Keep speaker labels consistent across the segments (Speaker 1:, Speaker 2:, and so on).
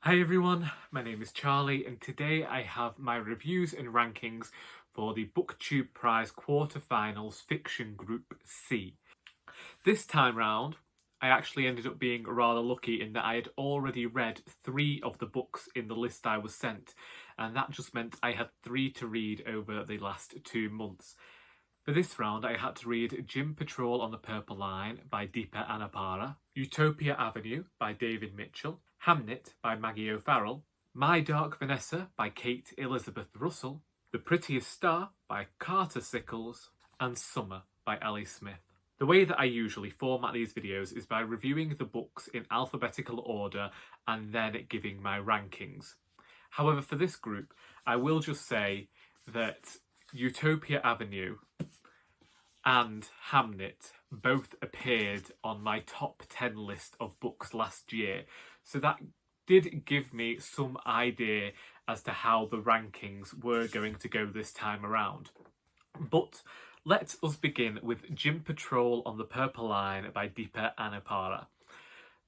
Speaker 1: Hi everyone, my name is Charlie and today I have my reviews and rankings for the Booktube Prize Quarterfinals Fiction Group C. This time round, I actually ended up being rather lucky in that I had already read 3 of the books in the list I was sent, and that just meant I had 3 to read over the last 2 months. For this round, I had to read Djinn Patrol on the Purple Line by Deepa Anaparra, Utopia Avenue by David Mitchell, Hamnet by Maggie O'Farrell, My Dark Vanessa by Kate Elizabeth Russell, The Prettiest Star by Carter Sickles, and Summer by Ellie Smith. The way that I usually format these videos is by reviewing the books in alphabetical order and then giving my rankings. However, for this group, I will just say that Utopia Avenue and Hamnet both appeared on my top 10 list of books last year, so that did give me some idea as to how the rankings were going to go this time around. But let us begin with Djinn Patrol on the Purple Line by Deepa Anaparra.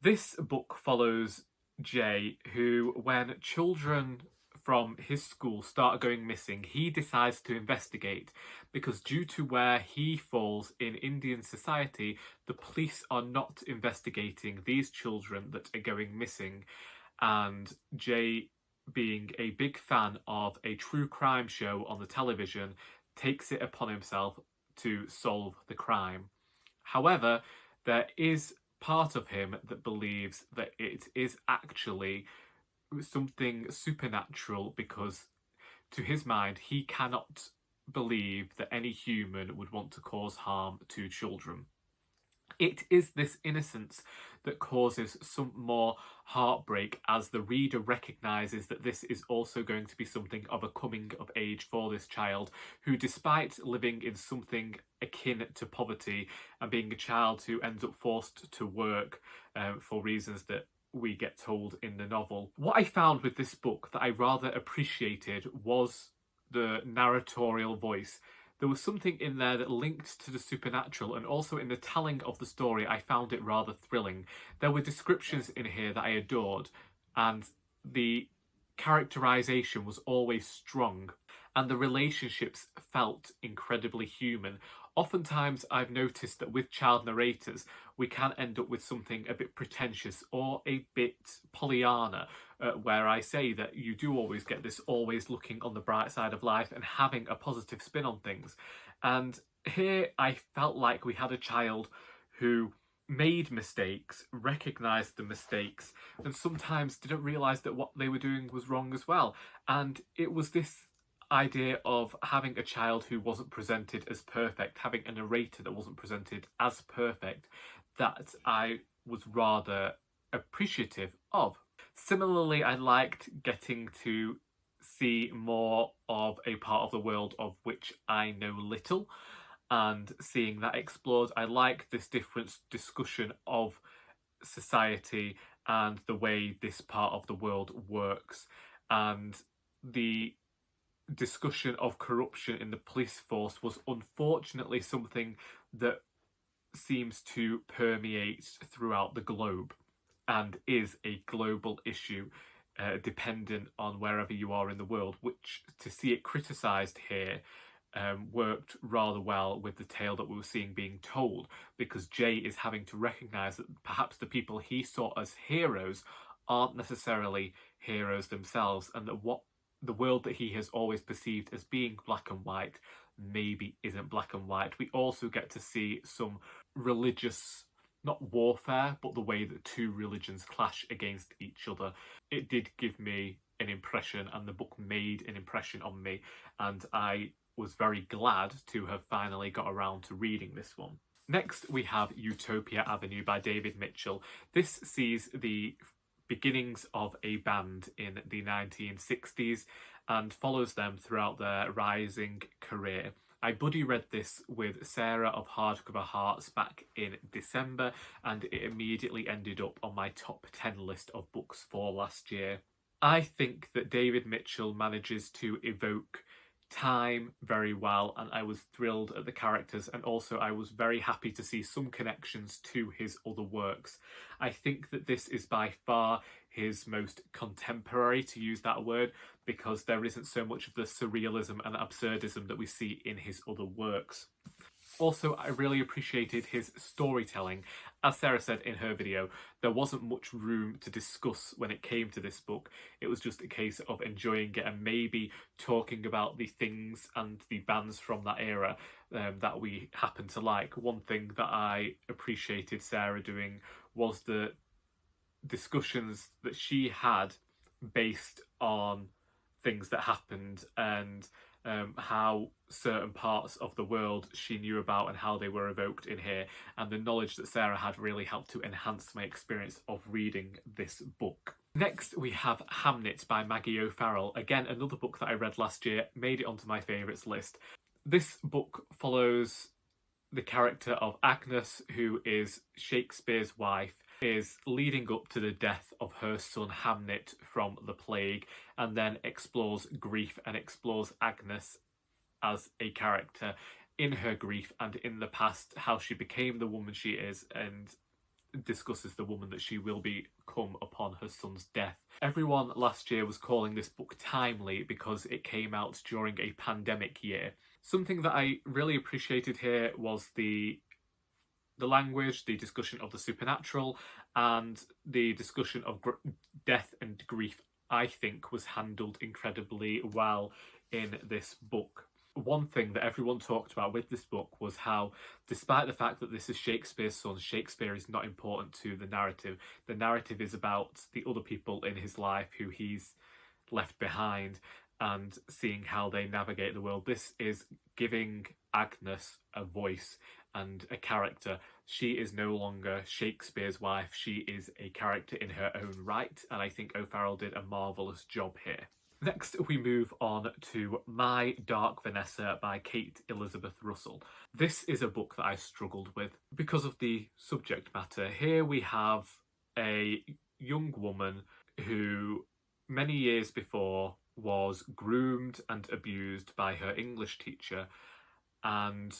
Speaker 1: This book follows Jay, who, when children from his school start going missing, he decides to investigate because due to where he falls in Indian society, the police are not investigating these children that are going missing. And Jay, being a big fan of a true crime show on the television, takes it upon himself to solve the crime. However, there is part of him that believes that it is actually something supernatural because, to his mind, he cannot believe that any human would want to cause harm to children. It is this innocence that causes some more heartbreak as the reader recognises that this is also going to be something of a coming of age for this child who, despite living in something akin to poverty and being a child who ends up forced to work for reasons that we get told in the novel. What I found with this book that I rather appreciated was the narratorial voice. There was something in there that linked to the supernatural, and also in the telling of the story I found it rather thrilling. There were descriptions in here that I adored, and the characterization was always strong, and the relationships felt incredibly human. Oftentimes I've noticed that with child narrators we can end up with something a bit pretentious or a bit Pollyanna, where I say that you do always get this always looking on the bright side of life and having a positive spin on things. And here I felt like we had a child who made mistakes, recognised the mistakes, and sometimes didn't realise that what they were doing was wrong as well. And it was this idea of having a child who wasn't presented as perfect, having a narrator that wasn't presented as perfect, that I was rather appreciative of. Similarly, I liked getting to see more of a part of the world of which I know little and seeing that explored. I like this different discussion of society and the way this part of the world works, and the discussion of corruption in the police force was unfortunately something that seems to permeate throughout the globe and is a global issue, dependent on wherever you are in the world, which to see it criticised here worked rather well with the tale that we were seeing being told, because Jay is having to recognise that perhaps the people he saw as heroes aren't necessarily heroes themselves, and that what the world that he has always perceived as being black and white maybe isn't black and white. We also get to see some religious, not warfare, but the way that two religions clash against each other. It did give me an impression, and the book made an impression on me, and I was very glad to have finally got around to reading this one. Next, we have Utopia Avenue by David Mitchell. This sees the beginnings of a band in the 1960s and follows them throughout their rising career. I buddy read this with Sarah of Hardcover Hearts back in December, and it immediately ended up on my top 10 list of books for last year. I think that David Mitchell manages to evoke time very well, and I was thrilled at the characters, and also I was very happy to see some connections to his other works. I think that this is by far his most contemporary, to use that word, because there isn't so much of the surrealism and absurdism that we see in his other works. Also, I really appreciated his storytelling. As Sarah said in her video, there wasn't much room to discuss when it came to this book. It was just a case of enjoying it and maybe talking about the things and the bands from that era that we happen to like. One thing that I appreciated Sarah doing was the discussions that she had based on things that happened, and how certain parts of the world she knew about and how they were evoked in here, and the knowledge that Sarah had really helped to enhance my experience of reading this book. Next we have Hamnet by Maggie O'Farrell. Again, another book that I read last year, made it onto my favourites list. This book follows the character of Agnes, who is Shakespeare's wife, is leading up to the death of her son Hamnet from the plague, and then explores grief and explores Agnes as a character in her grief and in the past, how she became the woman she is, and discusses the woman that she will become upon her son's death. Everyone last year was calling this book timely because it came out during a pandemic year. Something that I really appreciated here was the language, the discussion of the supernatural, and the discussion of death and grief, I think, was handled incredibly well in this book. One thing that everyone talked about with this book was how, despite the fact that this is Shakespeare's son, Shakespeare is not important to the narrative. The narrative is about the other people in his life who he's left behind and seeing how they navigate the world. This is giving Agnes a voice and a character. She is no longer Shakespeare's wife, she is a character in her own right, and I think O'Farrell did a marvellous job here. Next we move on to My Dark Vanessa by Kate Elizabeth Russell. This is a book that I struggled with because of the subject matter. Here we have a young woman who many years before was groomed and abused by her English teacher, and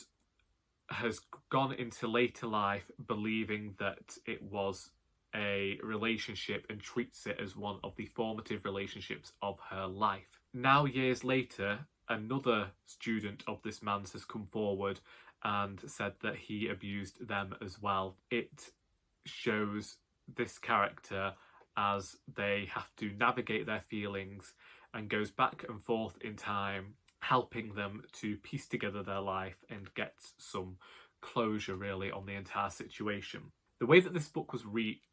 Speaker 1: has gone into later life believing that it was a relationship and treats it as one of the formative relationships of her life. Now, years later, another student of this man's has come forward and said that he abused them as well. It shows this character as they have to navigate their feelings and goes back and forth in time, helping them to piece together their life and get some closure really on the entire situation. The way that this book was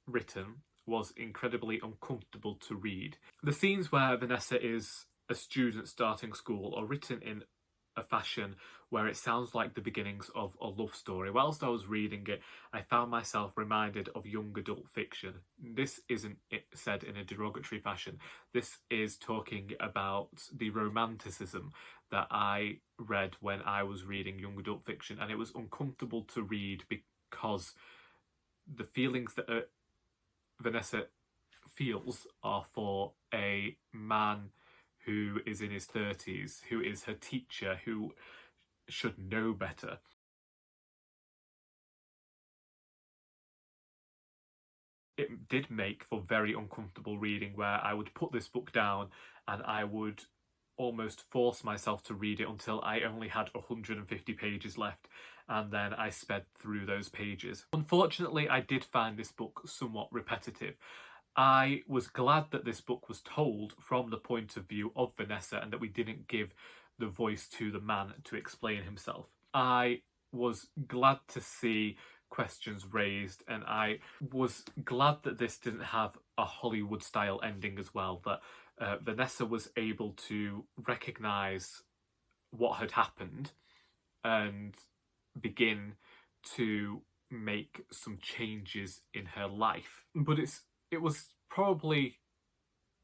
Speaker 1: written was incredibly uncomfortable to read. The scenes where Vanessa is a student starting school are written in a fashion where it sounds like the beginnings of a love story. Whilst I was reading it, I found myself reminded of young adult fiction. This isn't said in a derogatory fashion. This is talking about the romanticism that I read when I was reading young adult fiction, and it was uncomfortable to read because the feelings that Vanessa feels are for a man who is in his 30s, who is her teacher, who should know better. It did make for very uncomfortable reading, where I would put this book down and I would almost force myself to read it until I only had 150 pages left, and then I sped through those pages. Unfortunately, I did find this book somewhat repetitive. I was glad that this book was told from the point of view of Vanessa and that we didn't give the voice to the man to explain himself. I was glad to see questions raised, and I was glad that this didn't have a Hollywood style ending as well, that Vanessa was able to recognise what had happened and begin to make some changes in her life. But it was probably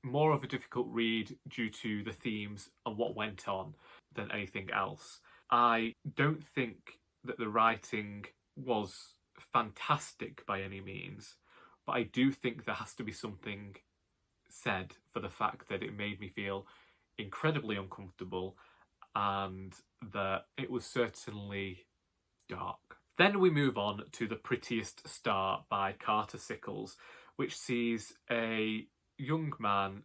Speaker 1: more of a difficult read due to the themes and what went on than anything else. I don't think that the writing was fantastic by any means, but I do think there has to be something said for the fact that it made me feel incredibly uncomfortable and that it was certainly dark. Then we move on to The Prettiest Star by Carter Sickles, which sees a young man,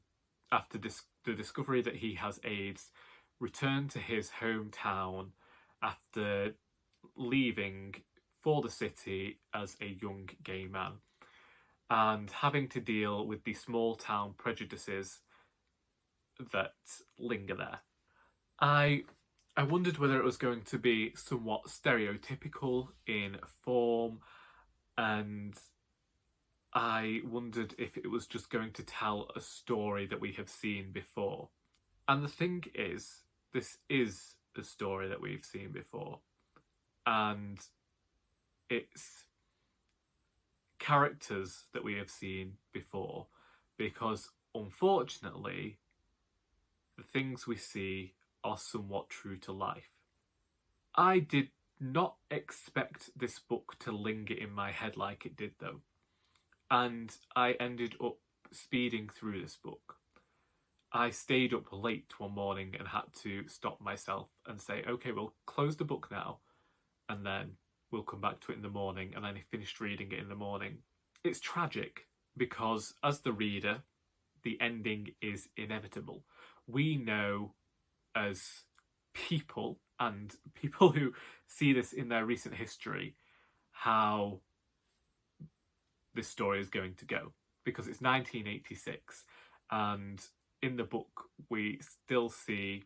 Speaker 1: after the discovery that he has AIDS, return to his hometown after leaving for the city as a young gay man and having to deal with the small town prejudices that linger there. I wondered whether it was going to be somewhat stereotypical in form, and I wondered if it was just going to tell a story that we have seen before. And the thing is, this is a story that we've seen before, and it's characters that we have seen before, because unfortunately the things we see are somewhat true to life. I did not expect this book to linger in my head like it did though, and I ended up speeding through this book. I stayed up late one morning and had to stop myself and say, okay, we'll close the book now and then we'll come back to it in the morning, and then I finished reading it in the morning. It's tragic because as the reader, the ending is inevitable. We know as people, and people who see this in their recent history, how this story is going to go, because it's 1986 and in the book we still see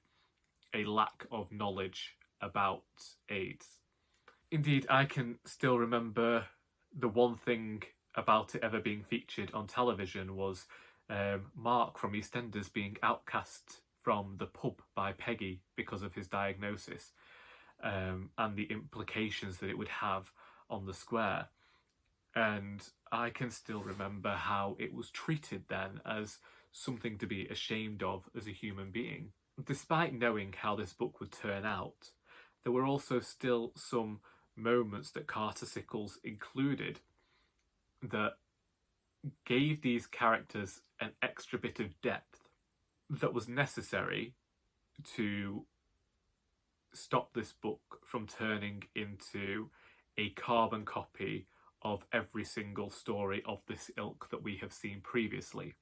Speaker 1: a lack of knowledge about AIDS. Indeed, I can still remember the one thing about it ever being featured on television was Mark from EastEnders being outcast from the pub by Peggy because of his diagnosis, and the implications that it would have on the square. And I can still remember how it was treated then as something to be ashamed of as a human being. Despite knowing how this book would turn out, there were also still some moments that Carter Sickles included that gave these characters an extra bit of depth that was necessary to stop this book from turning into a carbon copy of every single story of this ilk that we have seen previously.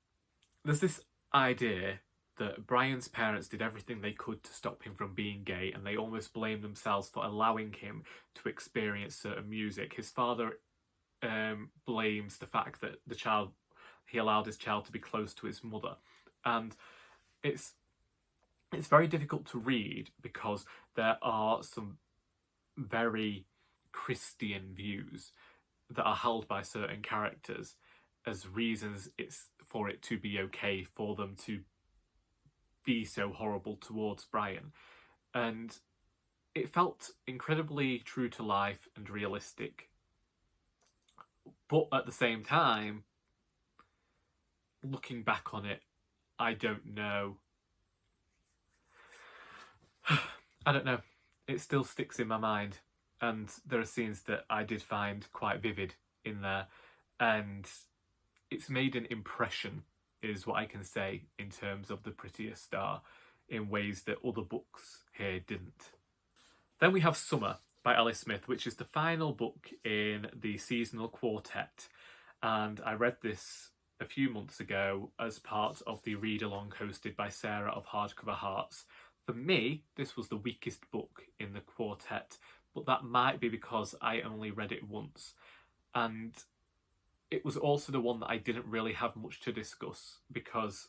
Speaker 1: There's this idea that Brian's parents did everything they could to stop him from being gay, and they almost blame themselves for allowing him to experience certain music. His father blames the fact that he allowed his child to be close to his mother, and it's very difficult to read because there are some very Christian views that are held by certain characters as reasons for it to be okay for them to be so horrible towards Brian. And it felt incredibly true to life and realistic. But at the same time, looking back on it, I don't know. I don't know. It still sticks in my mind. And there are scenes that I did find quite vivid in there. And it's made an impression, is what I can say, in terms of The Prettiest Star, in ways that other books here didn't. Then we have Summer by Alice Smith, which is the final book in the seasonal quartet. And I read this a few months ago as part of the read-along hosted by Sarah of Hardcover Hearts. For me, this was the weakest book in the quartet, but that might be because I only read it once. And it was also the one that I didn't really have much to discuss, because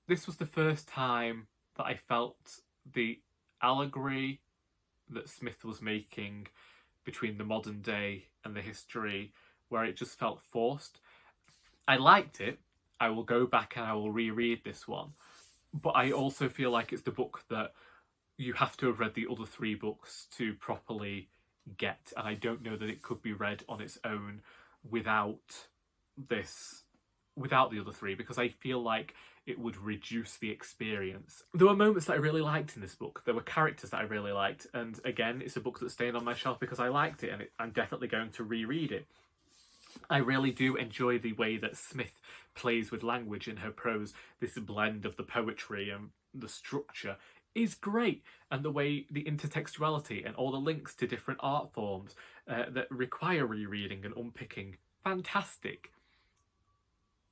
Speaker 1: this was the first time that I felt the allegory that Smith was making between the modern day and the history, where it just felt forced. I liked it. I will go back and I will reread this one. But I also feel like it's the book that you have to have read the other three books to properly get. And I don't know that it could be read on its own without the other three, because I feel like it would reduce the experience. There were moments that I really liked in this book. There were characters that I really liked. And again, it's a book that's staying on my shelf because I liked it, and I'm definitely going to reread it. I really do enjoy the way that Smith plays with language in her prose, this blend of the poetry and the structure is great, and the way the intertextuality and all the links to different art forms that require rereading and unpicking, fantastic.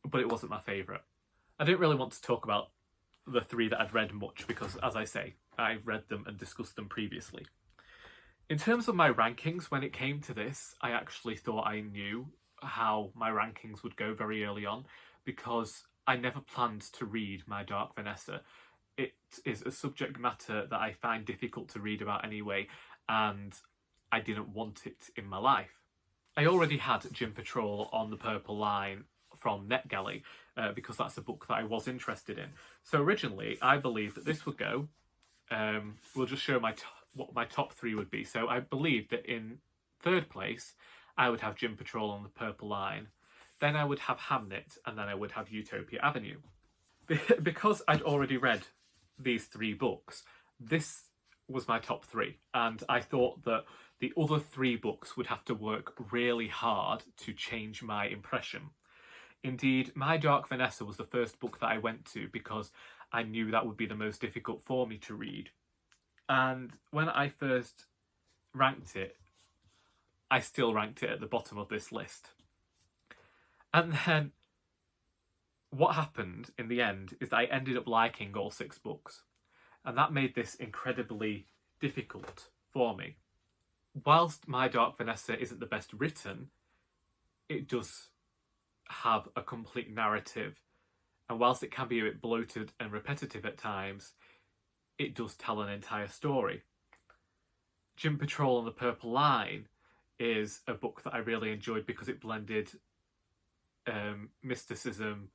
Speaker 1: But it wasn't my favourite. I didn't really want to talk about the three that I'd read much because, as I say, I've read them and discussed them previously. In terms of my rankings, when it came to this, I actually thought I knew how my rankings would go very early on because I never planned to read My Dark Vanessa. It is a subject matter that I find difficult to read about anyway, and I didn't want it in my life. I already had Djinn Patrol on the Purple Line from NetGalley because that's a book that I was interested in. So originally, I believed that this would go. We'll just show what my top three would be. So I believed that in third place, I would have Djinn Patrol on the Purple Line. Then I would have Hamnet, and then I would have Utopia Avenue. Because I'd already read these three books, this was my top three, and I thought that the other three books would have to work really hard to change my impression. Indeed, My Dark Vanessa was the first book that I went to because I knew that would be the most difficult for me to read. And when I first ranked it, I still ranked it at the bottom of this list. And then what happened in the end is that I ended up liking all 6 books. And that made this incredibly difficult for me. Whilst My Dark Vanessa isn't the best written, it does have a complete narrative. And whilst it can be a bit bloated and repetitive at times, it does tell an entire story. Djinn Patrol on the Purple Line is a book that I really enjoyed because it blended mysticism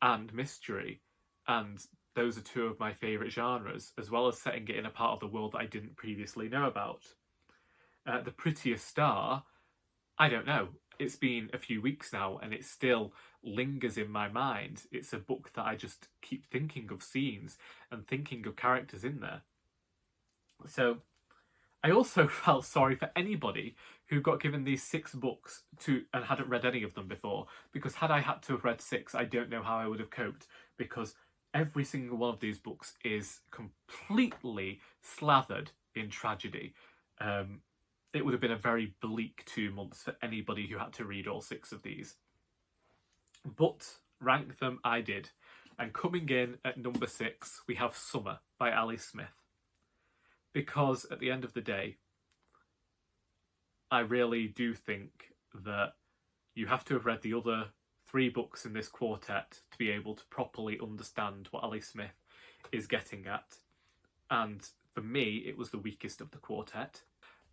Speaker 1: and mystery, and those are two of my favourite genres, as well as setting it in a part of the world that I didn't previously know about. The Prettiest Star, I don't know, it's been a few weeks now and it still lingers in my mind. It's a book that I just keep thinking of scenes and thinking of characters in there. So I also felt sorry for anybody who got given these 6 books and hadn't read any of them before, because had I had to have read 6, I don't know how I would have coped, because every single one of these books is completely slathered in tragedy. It would have been a very bleak 2 months for anybody who had to read all 6 of these. But rank them I did. And coming in at number 6, we have Summer by Ali Smith. Because at the end of the day, I really do think that you have to have read the other 3 books in this quartet to be able to properly understand what Ali Smith is getting at. And for me, it was the weakest of the quartet.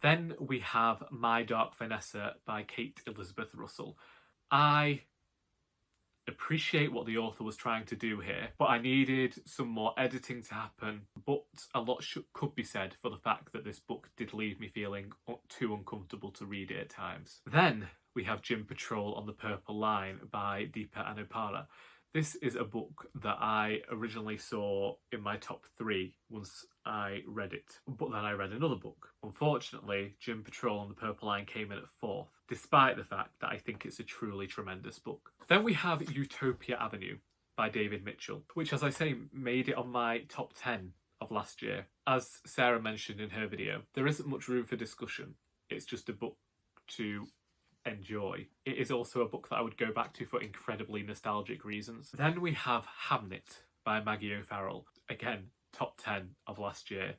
Speaker 1: Then we have My Dark Vanessa by Kate Elizabeth Russell. I appreciate what the author was trying to do here, but I needed some more editing to happen. But a lot could be said for the fact that this book did leave me feeling too uncomfortable to read it at times. Then we have Djinn Patrol on the Purple Line by Deepa Anaparra. This is a book that I originally saw in my top 3 once I read it, but then I read another book. Unfortunately, Djinn Patrol on the Purple Line came in at 4th, despite the fact that I think it's a truly tremendous book. Then we have Utopia Avenue by David Mitchell, which, as I say, made it on my top 10 of last year. As Sarah mentioned in her video, there isn't much room for discussion. It's just a book to enjoy. It is also a book that I would go back to for incredibly nostalgic reasons. Then we have Hamnet by Maggie O'Farrell. Again, top 10 of last year,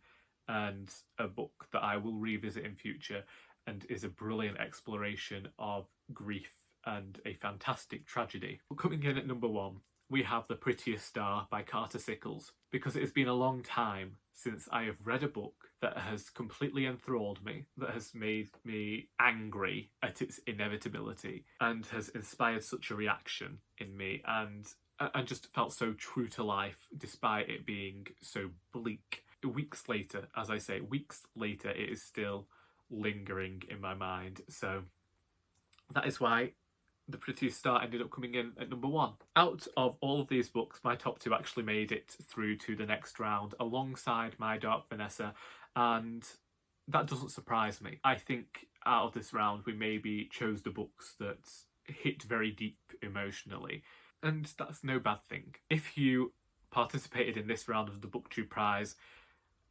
Speaker 1: and a book that I will revisit in future, and is a brilliant exploration of grief and a fantastic tragedy. But coming in at number 1, we have The Prettiest Star by Carter Sickles, because it has been a long time since I have read a book that has completely enthralled me, that has made me angry at its inevitability, and has inspired such a reaction in me, and just felt so true to life despite it being so bleak. Weeks later, as I say, weeks later, it is still lingering in my mind. So that is why The Prettiest Star ended up coming in at number 1. Out of all of these books, my top 2 actually made it through to the next round alongside My Dark Vanessa, and that doesn't surprise me. I think out of this round we maybe chose the books that hit very deep emotionally, and that's no bad thing. If you participated in this round of the Booktube prize,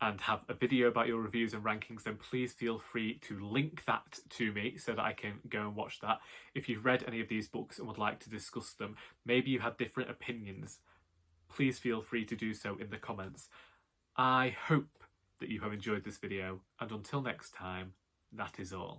Speaker 1: and have a video about your reviews and rankings, then please feel free to link that to me so that I can go and watch that. If you've read any of these books and would like to discuss them, maybe you have different opinions, please feel free to do so in the comments. I hope that you have enjoyed this video, and until next time, that is all.